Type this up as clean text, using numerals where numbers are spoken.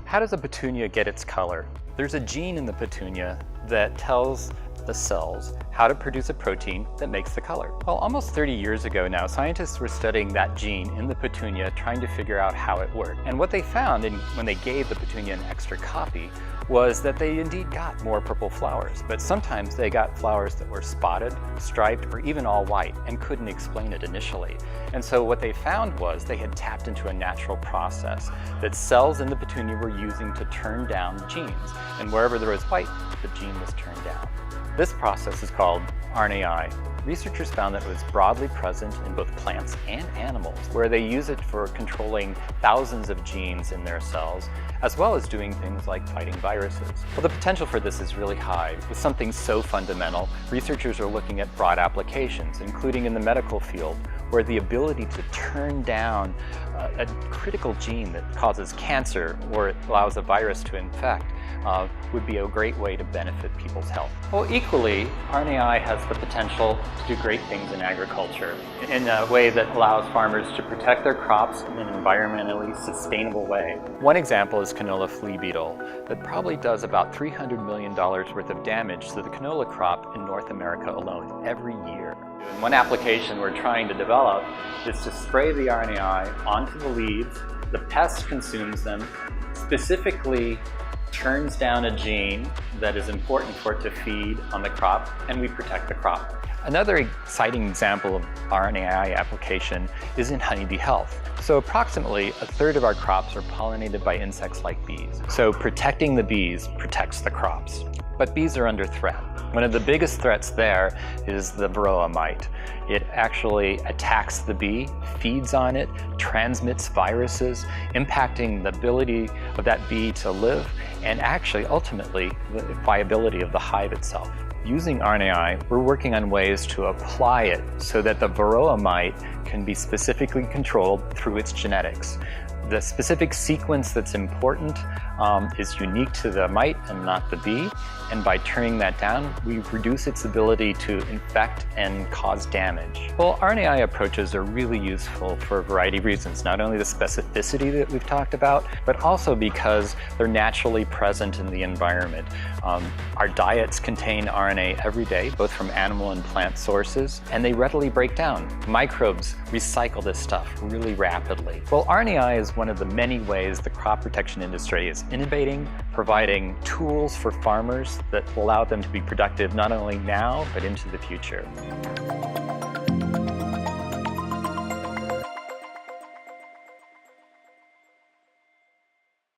How does a petunia get its color? There's a gene in the petunia that tells the cells how to produce a protein that makes the color. Well, almost 30 years ago now, scientists were studying that gene in the petunia, trying to figure out how it worked. And what they found when they gave the petunia an extra copy was that they indeed got more purple flowers, but sometimes they got flowers that were spotted, striped, or even all white, and couldn't explain it initially. And so what they found was they had tapped into a natural process that cells in the petunia were using to turn down genes. And wherever there was white, the gene was turned down. This process is called RNAi. Researchers found that it was broadly present in both plants and animals, where they use it for controlling thousands of genes in their cells, as well as doing things like fighting viruses. Well, the potential for this is really high. With something so fundamental, researchers are looking at broad applications, including in the medical field, where the ability to turn down a critical gene that causes cancer or it allows a virus to infect would be a great way to benefit people's health. Well, equally, RNAi has the potential to do great things in agriculture in a way that allows farmers to protect their crops in an environmentally sustainable way. One example is canola flea beetle that probably does about $300 million worth of damage to the canola crop in North America alone every year. One application we're trying to develop is to spray the RNAi onto the leaves. The pest consumes them, specifically turns down a gene that is important for it to feed on the crop, and we protect the crop. Another exciting example of RNAi application is in honeybee health. So approximately a third of our crops are pollinated by insects like bees. So protecting the bees protects the crops. But bees are under threat. One of the biggest threats there is the varroa mite. It actually attacks the bee, feeds on it, transmits viruses, impacting the ability of that bee to live, and actually, ultimately, the viability of the hive itself. Using RNAi, we're working on ways to apply it so that the varroa mite can be specifically controlled through its genetics. The specific sequence that's important is unique to the mite and not the bee, and by turning that down, we reduce its ability to infect and cause damage. Well, RNAi approaches are really useful for a variety of reasons, not only the specificity that we've talked about, but also because they're naturally present in the environment. Our diets contain RNA every day, both from animal and plant sources, and they readily break down. Microbes recycle this stuff really rapidly. Well, RNAi is one of the many ways the crop protection industry is innovating, providing tools for farmers that will allow them to be productive not only now, but into the future.